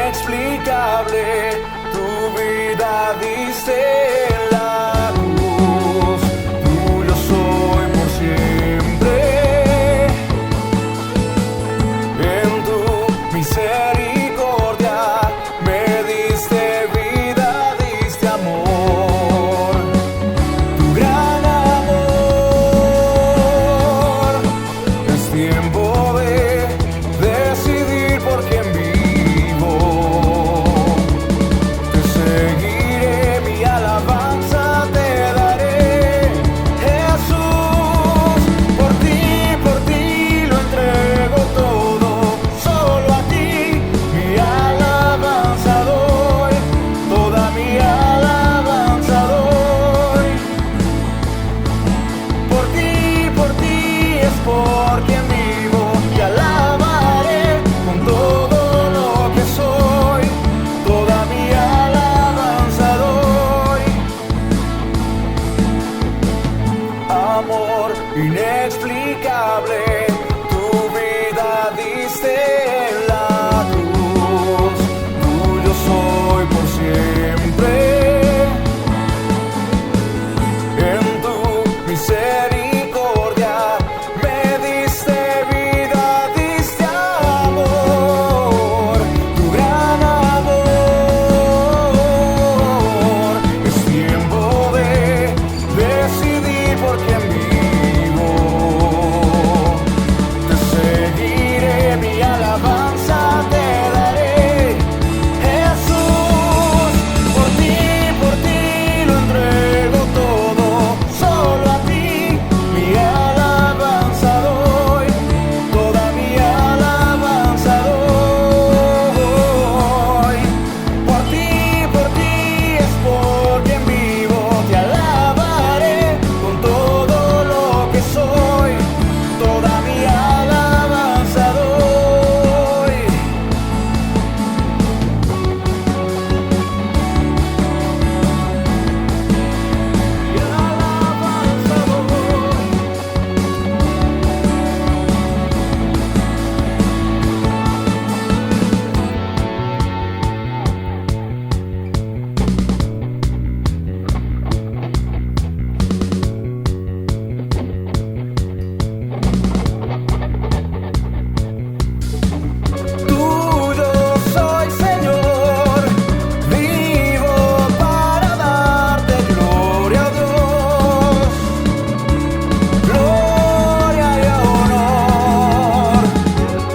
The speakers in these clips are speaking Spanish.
inexplicable, tu vida diste en la cruz, tuyo soy por siempre, en tu misericordia me diste vida, diste amor, tu gran amor. Es tiempo de decidir por quién vivo. Te seguiré, mi alabanza te daré. Jesús, por ti lo entrego todo. Solo a ti mi alabanza doy. Toda mi alabanza doy. Por ti es por quien vivo. Te alabaré con todo lo que soy. Toda mi alabanza doy. Amor inexplicable, tu vida diste en la cruz. Tuyo soy por siempre. En tu misericordia me diste vida, diste amor, tu gran amor. Es tiempo de decidir por quién vivo. Te seguiré, mi alabanza te daré. Jesús, por ti lo entrego todo. Solo a ti mi alabanza doy. Toda mi alabanza doy. Por ti es por quien vivo. Te alabaré con todo lo que soy. Toda mi alabanza doy. Mi alabanza doy. Tuyo soy, Señor, vivo para darte gloria a Dios, gloria y honor.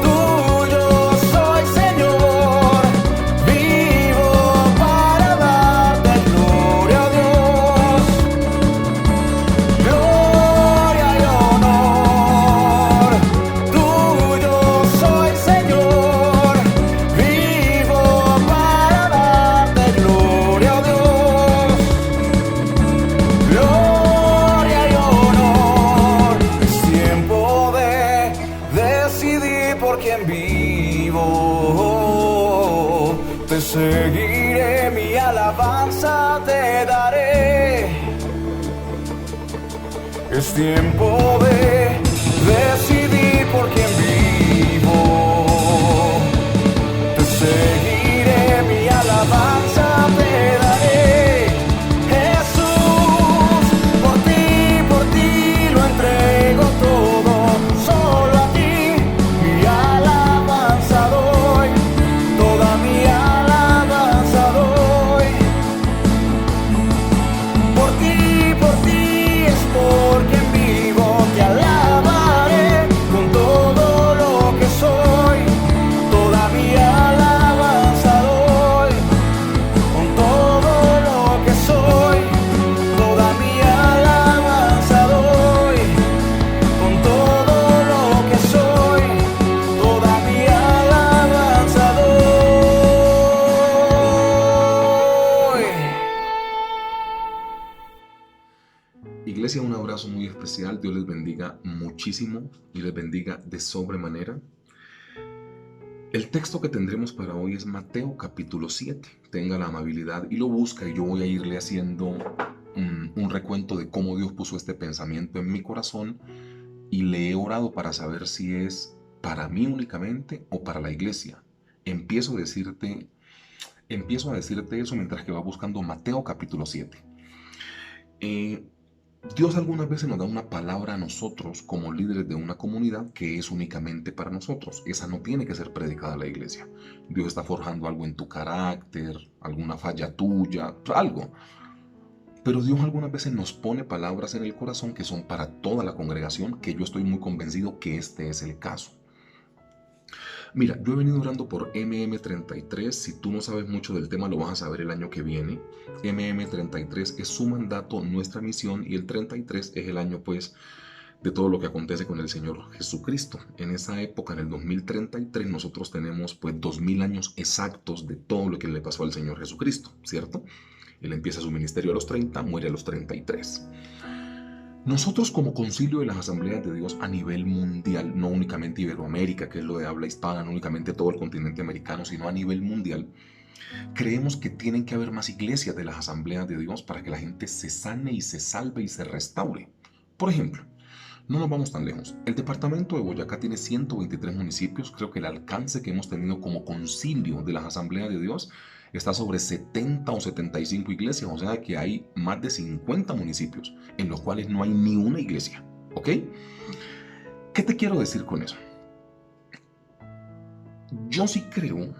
Tuyo soy, Señor, vivo para darte gloria a Dios, gloria y honor. Tuyo soy, Señor, vivo para darte gloria a Dios, gloria y honor. Es tiempo de decidir por quién vivo. Te seguiré, mi alabanza te daré. Es tiempo de decidir por quién vivo. Te seguiré, mi alabanza te daré. Jesús, por ti lo entrego todo. Solo a ti mi alabanza doy. Toda mi alabanza doy. Por ti es por quien vivo. Te alabaré con todo lo que soy. Toda mi alabanza doy. Con todo lo que soy. Toda mi alabanza doy. Con todo lo que soy. Toda mi alabanza doy. Iglesia, un abrazo muy especial. Dios les bendiga muchísimo y les bendiga de sobremanera. El texto que tendremos para hoy es Mateo capítulo 7. Tenga la amabilidad y lo busca, y yo voy a irle haciendo un recuento de cómo Dios puso este pensamiento en mi corazón, y le he orado para saber si es para mí únicamente o para la iglesia. Empiezo a decirte empiezo a decirte eso mientras que vas buscando Mateo capítulo 7. Dios algunas veces nos da una palabra a nosotros como líderes de una comunidad que es únicamente para nosotros. Esa no tiene que ser predicada a la iglesia. Dios está forjando algo en tu carácter, alguna falla tuya, algo. Pero Dios algunas veces nos pone palabras en el corazón que son para toda la congregación, que yo estoy muy convencido que este es el caso. Mira, yo he venido orando por MM33. Si tú no sabes mucho del tema, lo vas a saber el año que viene. MM33 es su mandato, nuestra misión, y el 33 es el año, pues, de todo lo que acontece con el Señor Jesucristo. En esa época, en el 2033, nosotros tenemos, pues, 2000 años exactos de todo lo que le pasó al Señor Jesucristo, ¿cierto? Él empieza su ministerio a los 30, muere a los 33. Nosotros como concilio de las asambleas de Dios a nivel mundial, no únicamente Iberoamérica, que es lo de habla hispana, no únicamente todo el continente americano, sino a nivel mundial, creemos que tienen que haber más iglesias de las asambleas de Dios para que la gente se sane y se salve y se restaure. Por ejemplo, no nos vamos tan lejos. El departamento de Boyacá tiene 123 municipios. Creo que el alcance que hemos tenido como concilio de las asambleas de Dios está sobre 70 o 75 iglesias, o sea que hay más de 50 municipios en los cuales no hay ni una iglesia, ¿ok? ¿Qué te quiero decir con eso? Yo sí creo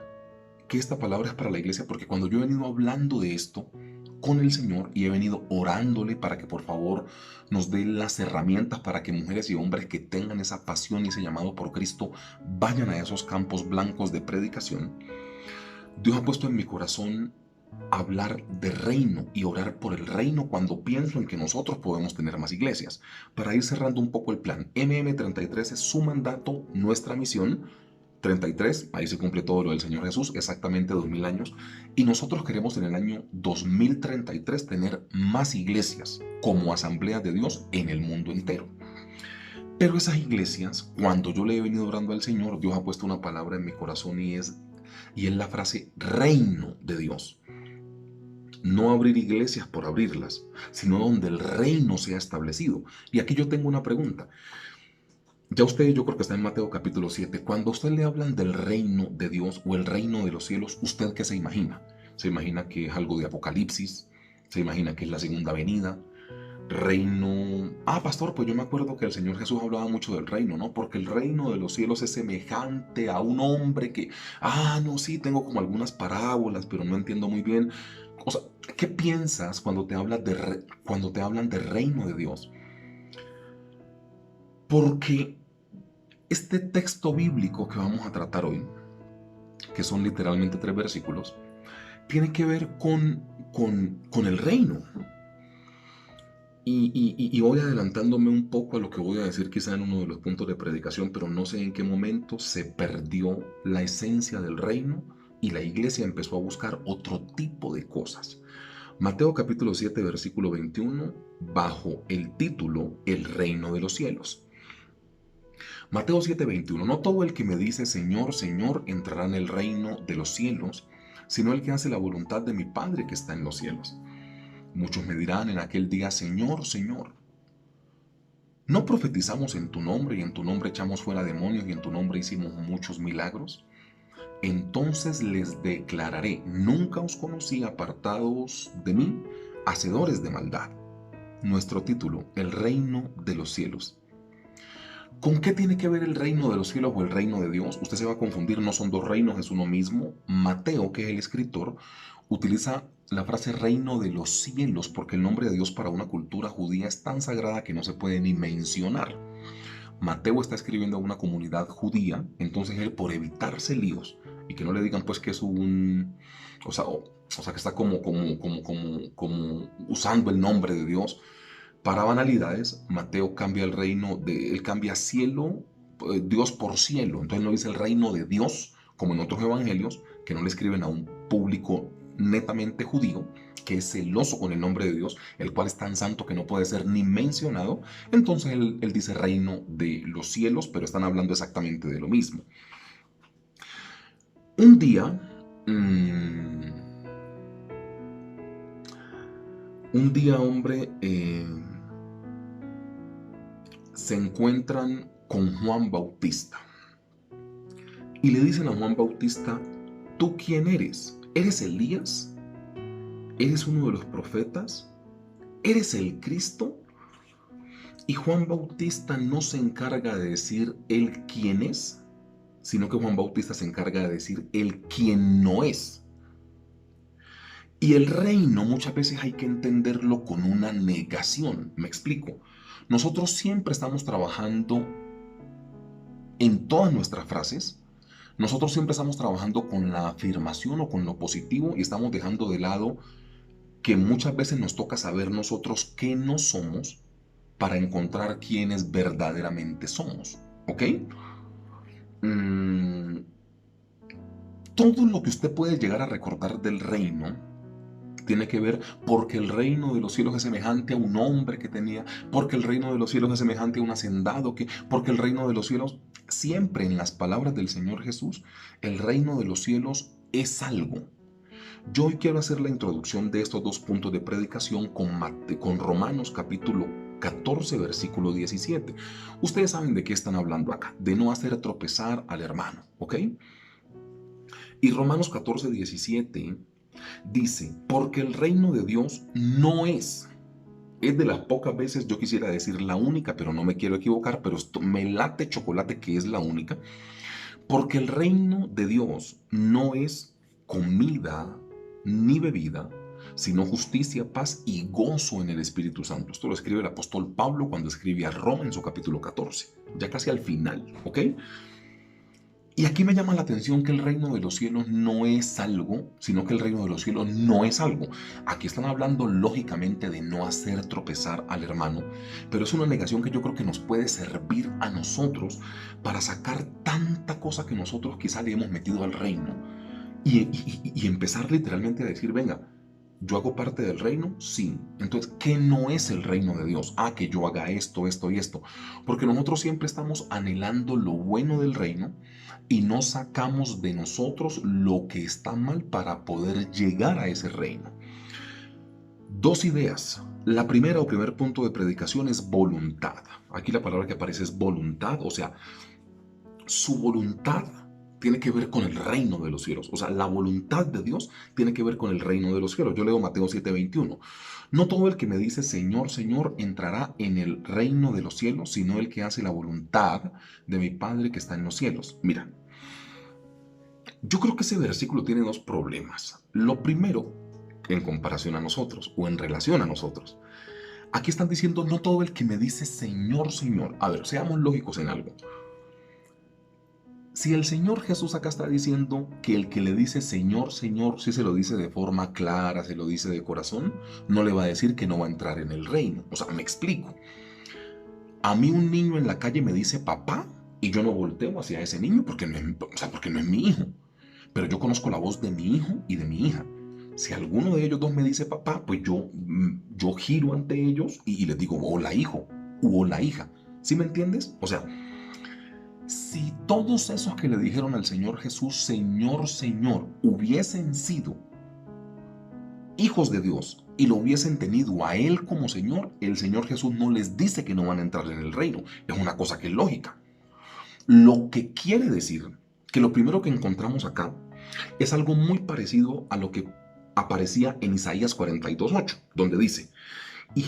que esta palabra es para la iglesia porque cuando yo he venido hablando de esto con el Señor y he venido orándole para que por favor nos dé las herramientas para que mujeres y hombres que tengan esa pasión y ese llamado por Cristo vayan a esos campos blancos de predicación, Dios ha puesto en mi corazón hablar de reino y orar por el reino cuando pienso en que nosotros podemos tener más iglesias. Para ir cerrando un poco el plan, MM33 es su mandato, nuestra misión. 33, ahí se cumple todo lo del Señor Jesús, exactamente 2000 años. Y nosotros queremos en el año 2033 tener más iglesias como asambleas de Dios en el mundo entero. Pero esas iglesias, cuando yo le he venido orando al Señor, Dios ha puesto una palabra en mi corazón y es la frase reino de Dios. No abrir iglesias por abrirlas, sino donde el reino sea establecido. Y aquí yo tengo una pregunta. Ya usted, yo creo que está en Mateo capítulo 7. Cuando a usted le hablan del reino de Dios o el reino de los cielos, ¿usted qué se imagina? ¿Se imagina que es algo de Apocalipsis? ¿Se imagina que es la segunda venida? Reino... pastor, pues yo me acuerdo que el Señor Jesús hablaba mucho del reino, ¿no? Porque el reino de los cielos es semejante a un hombre que... no, sí, tengo como algunas parábolas, pero no entiendo muy bien. O sea, ¿qué piensas cuando te hablan de reino de Dios? Porque este texto bíblico que vamos a tratar hoy, que son literalmente 3 versículos, tiene que ver con el reino. Y voy adelantándome un poco a lo que voy a decir quizá en uno de los puntos de predicación, pero no sé en qué momento se perdió la esencia del reino y la iglesia empezó a buscar otro tipo de cosas. Mateo capítulo 7, versículo 21, bajo el título El reino de los cielos. Mateo 7, 21, no todo el que me dice Señor, Señor entrará en el reino de los cielos, sino el que hace la voluntad de mi Padre que está en los cielos. Muchos me dirán en aquel día, Señor, Señor, ¿no profetizamos en tu nombre y en tu nombre echamos fuera demonios y en tu nombre hicimos muchos milagros? Entonces les declararé, nunca os conocí, apartados de mí, hacedores de maldad. Nuestro título, el reino de los cielos. ¿Con qué tiene que ver el reino de los cielos o el reino de Dios? Usted se va a confundir, no son dos reinos, es uno mismo. Mateo, que es el escritor, utiliza la frase reino de los cielos porque el nombre de Dios para una cultura judía es tan sagrada que no se puede ni mencionar. Mateo está escribiendo a una comunidad judía, entonces él, por evitarse líos y que no le digan pues que es un... O sea que está como usando el nombre de Dios para banalidades, Mateo cambia el reino, él cambia cielo, Dios por cielo. Entonces no dice el reino de Dios, como en otros evangelios, que no le escriben a un público netamente judío, que es celoso con el nombre de Dios, el cual es tan santo que no puede ser ni mencionado. Entonces él dice reino de los cielos, pero están hablando exactamente de lo mismo. Un día, hombre, se encuentran con Juan Bautista y le dicen a Juan Bautista, ¿tú quién eres? ¿Eres Elías? ¿Eres uno de los profetas? ¿Eres el Cristo? Y Juan Bautista no se encarga de decir él quién es, sino que Juan Bautista se encarga de decir él quién no es. Y el reino muchas veces hay que entenderlo con una negación. Me explico. Nosotros siempre estamos trabajando en todas nuestras frases. Nosotros siempre estamos trabajando con la afirmación o con lo positivo y estamos dejando de lado que muchas veces nos toca saber nosotros qué no somos para encontrar quiénes verdaderamente somos. ¿Ok? Todo lo que usted puede llegar a recordar del reino tiene que ver porque el reino de los cielos es semejante a un hombre que tenía, porque el reino de los cielos es semejante a un hacendado, porque el reino de los cielos, siempre en las palabras del Señor Jesús, el reino de los cielos es algo. Yo hoy quiero hacer la introducción de estos dos puntos de predicación con Romanos capítulo 14, versículo 17. Ustedes saben de qué están hablando acá, de no hacer tropezar al hermano, ¿ok? Y Romanos 14, 17 dice, porque el reino de Dios no es de las pocas veces, yo quisiera decir la única, pero no me quiero equivocar, pero esto me late chocolate que es la única, porque el reino de Dios no es comida ni bebida, sino justicia, paz y gozo en el Espíritu Santo. Esto lo escribe el apóstol Pablo cuando escribe a Roma en su capítulo 14, ya casi al final, ¿ok? Y aquí me llama la atención que el reino de los cielos no es algo, sino que el reino de los cielos no es algo. Aquí están hablando lógicamente de no hacer tropezar al hermano, pero es una negación que yo creo que nos puede servir a nosotros para sacar tanta cosa que nosotros quizá le hemos metido al reino y empezar literalmente a decir, venga, ¿yo hago parte del reino? Sí. Entonces, ¿qué no es el reino de Dios? Ah, que yo haga esto, esto y esto. Porque nosotros siempre estamos anhelando lo bueno del reino y no sacamos de nosotros lo que está mal para poder llegar a ese reino. Dos ideas. La primera o primer punto de predicación es voluntad. Aquí la palabra que aparece es voluntad, o sea, su voluntad tiene que ver con el reino de los cielos. O sea, la voluntad de Dios tiene que ver con el reino de los cielos. Yo leo Mateo 7:21. No todo el que me dice Señor, Señor entrará en el reino de los cielos, sino el que hace la voluntad de mi Padre que está en los cielos. Mira, yo creo que ese versículo tiene dos problemas. Lo primero, en comparación a nosotros o en relación a nosotros. Aquí están diciendo, no todo el que me dice Señor, Señor. A ver, seamos lógicos en algo. Si el Señor Jesús acá está diciendo que el que le dice Señor, Señor, si se lo dice de forma clara, se lo dice de corazón, no le va a decir que no va a entrar en el reino. O sea, me explico. A mí un niño en la calle me dice papá y yo no volteo hacia ese niño porque no es mi hijo. Pero yo conozco la voz de mi hijo y de mi hija. Si alguno de ellos dos me dice papá, pues yo giro ante ellos y les digo hola hijo u hola hija. ¿Sí me entiendes? O sea, si todos esos que le dijeron al Señor Jesús, Señor, Señor, hubiesen sido hijos de Dios y lo hubiesen tenido a Él como Señor, el Señor Jesús no les dice que no van a entrar en el reino. Es una cosa que es lógica. Lo que quiere decir que lo primero que encontramos acá es algo muy parecido a lo que aparecía en Isaías 42:8, donde dice, y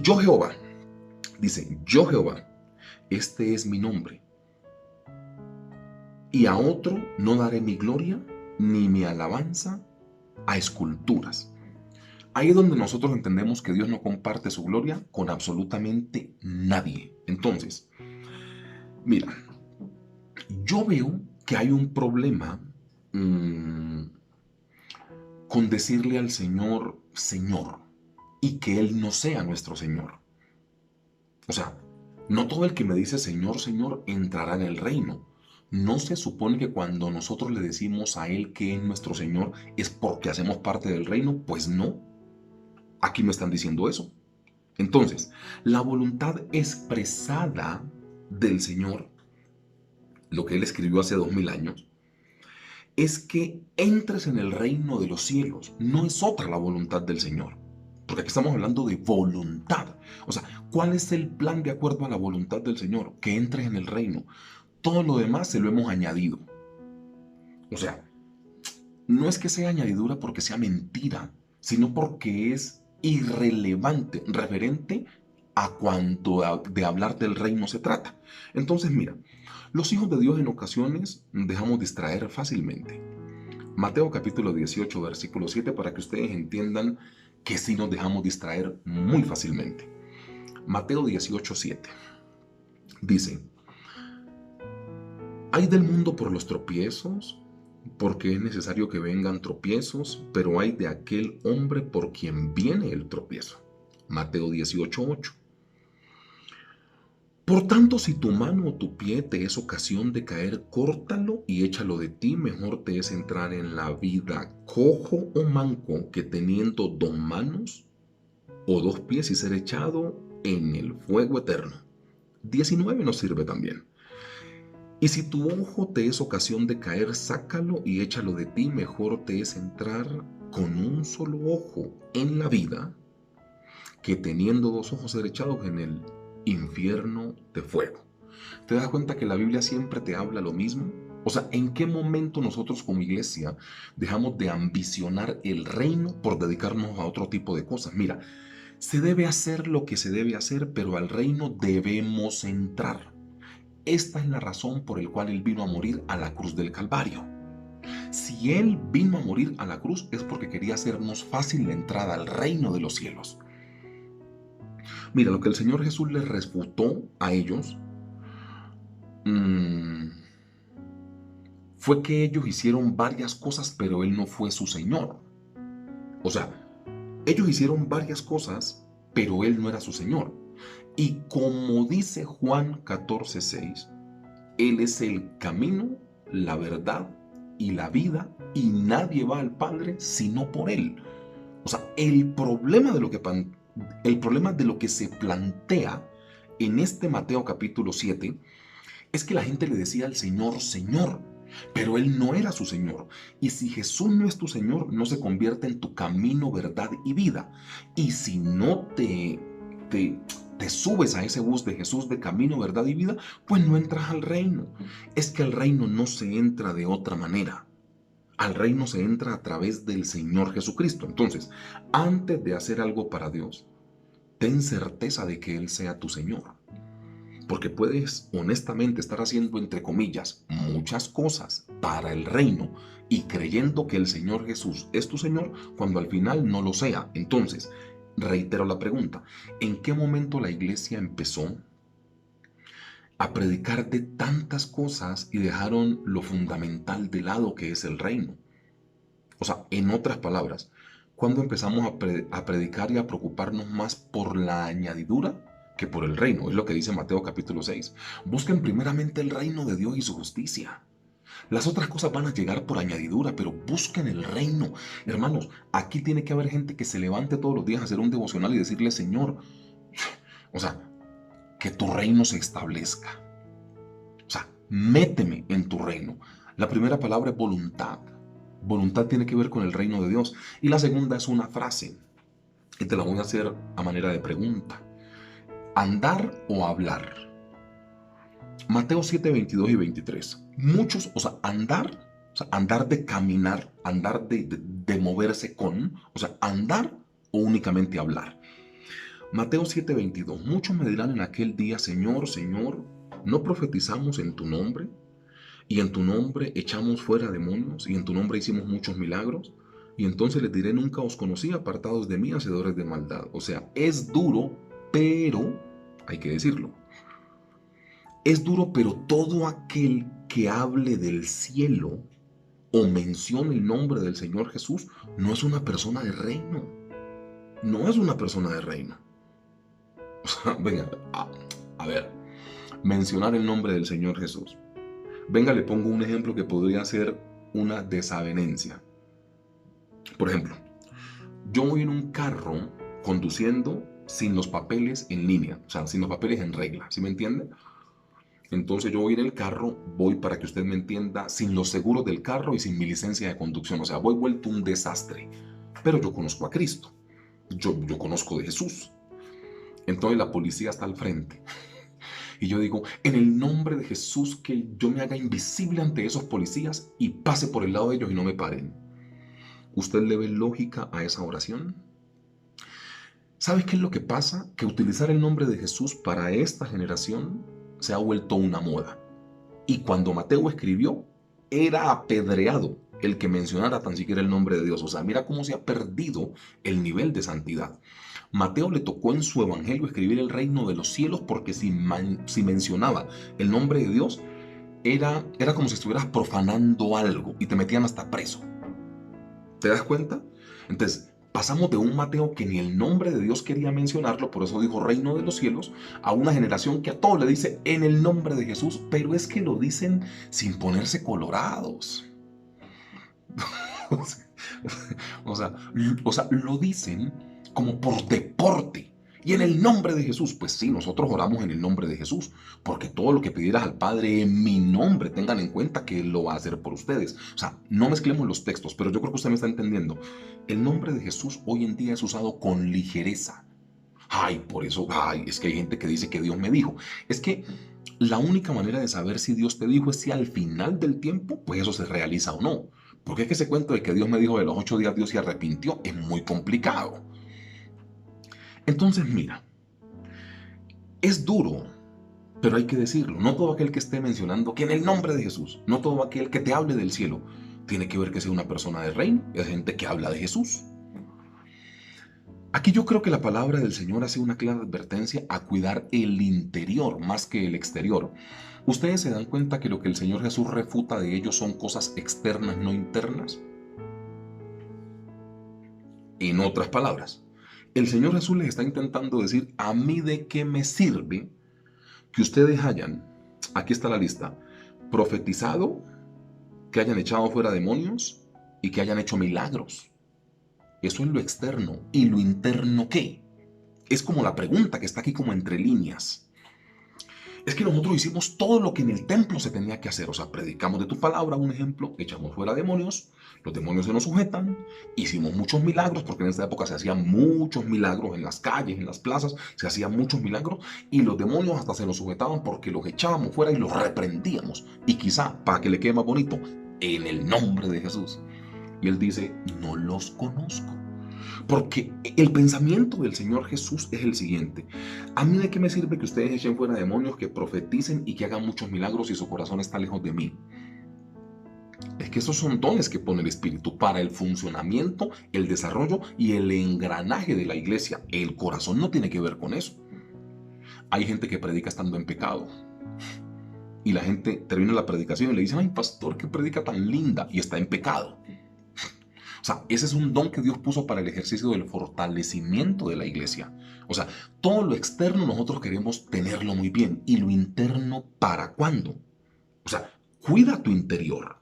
yo Jehová, dice, yo Jehová, este es mi nombre. Y a otro no daré mi gloria ni mi alabanza a esculturas. Ahí es donde nosotros entendemos que Dios no comparte su gloria con absolutamente nadie. Entonces, mira, yo veo que hay un problema con decirle al Señor, Señor, y que Él no sea nuestro Señor. O sea, no todo el que me dice Señor, Señor entrará en el reino. ¿No se supone que cuando nosotros le decimos a Él que es nuestro Señor es porque hacemos parte del reino? Pues no. Aquí me están diciendo eso. Entonces, la voluntad expresada del Señor, lo que Él escribió hace 2000 años, es que entres en el reino de los cielos. No es otra la voluntad del Señor. Porque aquí estamos hablando de voluntad. O sea, ¿cuál es el plan de acuerdo a la voluntad del Señor? Que entres en el reino. Todo lo demás se lo hemos añadido. O sea, no es que sea añadidura porque sea mentira, sino porque es irrelevante, referente a cuanto de hablar del reino se trata. Entonces, mira, los hijos de Dios en ocasiones dejamos distraer fácilmente. Mateo capítulo 18, versículo 7, para que ustedes entiendan que sí nos dejamos distraer muy fácilmente. Mateo 18, 7 dice: hay del mundo por los tropiezos, porque es necesario que vengan tropiezos, pero hay de aquel hombre por quien viene el tropiezo. Mateo 18, 8. Por tanto, si tu mano o tu pie te es ocasión de caer, córtalo y échalo de ti. Mejor te es entrar en la vida cojo o manco que teniendo dos manos o dos pies y ser echado en el fuego eterno. 19 nos sirve también. Y si tu ojo te es ocasión de caer, sácalo y échalo de ti. Mejor te es entrar con un solo ojo en la vida que teniendo dos ojos ser echados en el infierno de fuego. ¿Te das cuenta que la Biblia siempre te habla lo mismo? O sea, ¿en qué momento nosotros como iglesia dejamos de ambicionar el reino por dedicarnos a otro tipo de cosas? Mira, se debe hacer lo que se debe hacer, pero al reino debemos entrar. Esta es la razón por la cual Él vino a morir a la cruz del Calvario. Si Él vino a morir a la cruz es porque quería hacernos fácil la entrada al reino de los cielos. Mira, lo que el Señor Jesús les refutó a ellos fue que ellos hicieron varias cosas, pero Él no fue su Señor. O sea, ellos hicieron varias cosas, pero Él no era su Señor. Y como dice Juan 14:6, Él es el camino, la verdad y la vida, y nadie va al Padre sino por Él. O sea, el problema de lo que se plantea en este Mateo capítulo 7 es que la gente le decía al Señor, Señor, pero Él no era su Señor. Y si Jesús no es tu Señor, no se convierte en tu camino, verdad y vida. Y si no te subes a ese bus de Jesús de camino, verdad y vida, pues no entras al reino. Es que al reino no se entra de otra manera. Al reino se entra a través del Señor Jesucristo. Entonces, antes de hacer algo para Dios, ten certeza de que Él sea tu Señor. Porque puedes honestamente estar haciendo, entre comillas, muchas cosas para el reino y creyendo que el Señor Jesús es tu Señor cuando al final no lo sea. Entonces, reitero la pregunta, ¿en qué momento la iglesia empezó a predicar de tantas cosas y dejaron lo fundamental de lado que es el reino? O sea, en otras palabras, ¿cuándo empezamos a predicar y a preocuparnos más por la añadidura que por el reino? Es lo que dice Mateo capítulo 6. Busquen primeramente el reino de Dios y su justicia. Las otras cosas van a llegar por añadidura, pero busquen el reino. Hermanos, aquí tiene que haber gente que se levante todos los días a hacer un devocional y decirle, Señor, o sea, que tu reino se establezca. O sea, méteme en tu reino. La primera palabra es voluntad. Voluntad tiene que ver con el reino de Dios. Y la segunda es una frase. Y te la voy a hacer a manera de pregunta. ¿Andar o hablar? Mateo 7, 22 y 23. Muchos, andar de caminar, andar de moverse con, andar o únicamente hablar. Mateo 7, 22. Muchos me dirán en aquel día, Señor, Señor, ¿no profetizamos en tu nombre? Y en tu nombre echamos fuera demonios, y en tu nombre hicimos muchos milagros. Y entonces les diré, nunca os conocí, apartados de mí, hacedores de maldad. O sea, es duro, pero hay que decirlo. Es duro, pero todo aquel que hable del cielo o mencione el nombre del Señor Jesús no es una persona de reino. No es una persona de reino. O sea, venga, a ver, mencionar el nombre del Señor Jesús. Venga, le pongo un ejemplo que podría ser una desavenencia. Por ejemplo, yo voy en un carro conduciendo sin los papeles en línea, o sea, sin los papeles en regla, ¿sí me entiende? Entonces yo voy en el carro, voy, para que usted me entienda, sin los seguros del carro y sin mi licencia de conducción, o sea, voy vuelto un desastre. Pero yo conozco a Cristo, yo conozco de Jesús. Entonces la policía está al frente. Y yo digo, en el nombre de Jesús, que yo me haga invisible ante esos policías y pase por el lado de ellos y no me paren. ¿Usted le ve lógica a esa oración? ¿Sabes qué es lo que pasa? Que utilizar el nombre de Jesús para esta generación se ha vuelto una moda. Y cuando Mateo escribió, era apedreado el que mencionara tan siquiera el nombre de Dios. O sea, mira cómo se ha perdido el nivel de santidad. Mateo le tocó en su evangelio escribir el reino de los cielos porque si mencionaba el nombre de Dios, era como si estuvieras profanando algo y te metían hasta preso. ¿Te das cuenta? Entonces, pasamos de un Mateo que ni el nombre de Dios quería mencionarlo, por eso dijo reino de los cielos, a una generación que a todo le dice en el nombre de Jesús, pero es que lo dicen sin ponerse colorados. o sea, lo dicen como por deporte. Y en el nombre de Jesús, pues sí, nosotros oramos en el nombre de Jesús, porque todo lo que pidieras al Padre en mi nombre, tengan en cuenta que Él lo va a hacer por ustedes. O sea, no mezclemos los textos, pero yo creo que usted me está entendiendo. El nombre de Jesús hoy en día es usado con ligereza. Ay, por eso, es que hay gente que dice que Dios me dijo. Es que la única manera de saber si Dios te dijo es si al final del tiempo, pues eso se realiza o no. Porque es que ese cuento de que Dios me dijo de los 8 días Dios se arrepintió es muy complicado. Entonces, mira, es duro, pero hay que decirlo. No todo aquel que esté mencionando que en el nombre de Jesús, no todo aquel que te hable del cielo, tiene que ver que sea una persona del reino. Es gente que habla de Jesús. Aquí yo creo que la palabra del Señor hace una clara advertencia a cuidar el interior más que el exterior. ¿Ustedes se dan cuenta que lo que el Señor Jesús refuta de ellos son cosas externas, no internas? En otras palabras, el Señor Jesús les está intentando decir, ¿a mí de qué me sirve que ustedes hayan, aquí está la lista, profetizado, que hayan echado fuera demonios y que hayan hecho milagros? Eso es lo externo. ¿Y lo interno qué? Es como la pregunta que está aquí como entre líneas. Es que nosotros hicimos todo lo que en el templo se tenía que hacer. O sea, predicamos de tu palabra, un ejemplo, echamos fuera demonios, los demonios se nos sujetan, hicimos muchos milagros, porque en esta época se hacían muchos milagros en las calles, en las plazas, se hacían muchos milagros, y los demonios hasta se nos sujetaban porque los echábamos fuera y los reprendíamos. Y quizá, para que le quede más bonito, en el nombre de Jesús. Y él dice, no los conozco. Porque el pensamiento del Señor Jesús es el siguiente. ¿A mí de qué me sirve que ustedes echen fuera demonios, que profeticen y que hagan muchos milagros si su corazón está lejos de mí? Es que esos son dones que pone el Espíritu para el funcionamiento, el desarrollo y el engranaje de la iglesia. El corazón no tiene que ver con eso. Hay gente que predica estando en pecado. Y la gente termina la predicación y le dicen, ay, pastor, qué predica tan linda, y está en pecado. O sea, ese es un don que Dios puso para el ejercicio del fortalecimiento de la iglesia. O sea, todo lo externo nosotros queremos tenerlo muy bien. ¿Y lo interno para cuándo? O sea, cuida tu interior.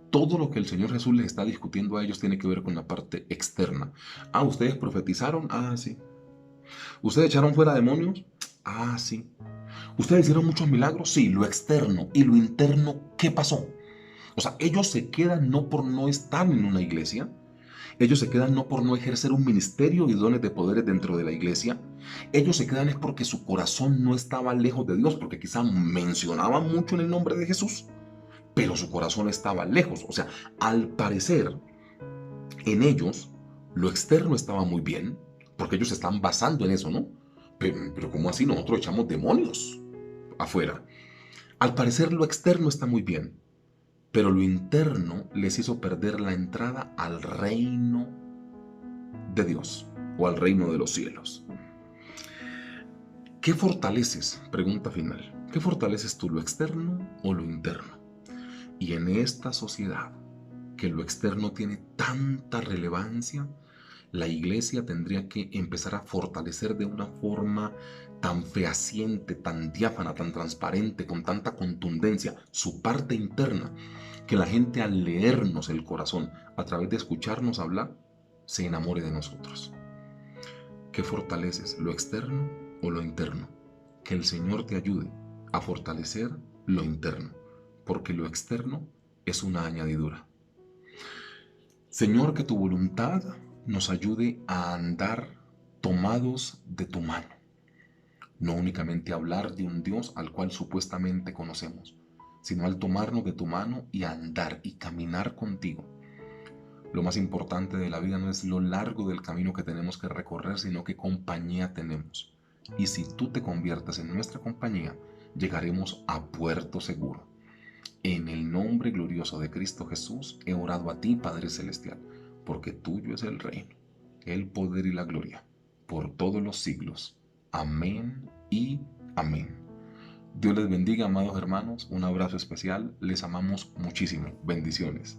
Todo lo que el Señor Jesús les está discutiendo a ellos tiene que ver con la parte externa. Ah, ¿ustedes profetizaron? Ah, sí. ¿Ustedes echaron fuera demonios? Ah, sí. ¿Ustedes hicieron muchos milagros? Sí, lo externo. ¿Y lo interno qué pasó? O sea, ellos se quedan no por no estar en una iglesia, ellos se quedan no por no ejercer un ministerio y dones de poderes dentro de la iglesia, ellos se quedan es porque su corazón no estaba lejos de Dios, porque quizá mencionaban mucho en el nombre de Jesús, pero su corazón estaba lejos. O sea, al parecer, en ellos, lo externo estaba muy bien, porque ellos se están basando en eso, ¿no? Pero ¿cómo así nosotros echamos demonios afuera? Al parecer, lo externo está muy bien, pero lo interno les hizo perder la entrada al reino de Dios o al reino de los cielos. ¿Qué fortaleces? Pregunta final. ¿Qué fortaleces tú, lo externo o lo interno? Y en esta sociedad que lo externo tiene tanta relevancia, la iglesia tendría que empezar a fortalecer de una forma tan fehaciente, tan diáfana, tan transparente, con tanta contundencia, su parte interna, que la gente al leernos el corazón, a través de escucharnos hablar, se enamore de nosotros. ¿Qué fortaleces, lo externo o lo interno? Que el Señor te ayude a fortalecer lo interno, porque lo externo es una añadidura. Señor, que tu voluntad nos ayude a andar tomados de tu mano, no únicamente a hablar de un Dios al cual supuestamente conocemos, sino al tomarnos de tu mano y a andar y caminar contigo. Lo más importante de la vida no es lo largo del camino que tenemos que recorrer, sino qué compañía tenemos. Y si tú te conviertes en nuestra compañía, llegaremos a puerto seguro. En el nombre glorioso de Cristo Jesús he orado a ti, Padre Celestial, porque tuyo es el reino, el poder y la gloria, por todos los siglos. Amén y amén. Dios les bendiga, amados hermanos. Un abrazo especial. Les amamos muchísimo. Bendiciones.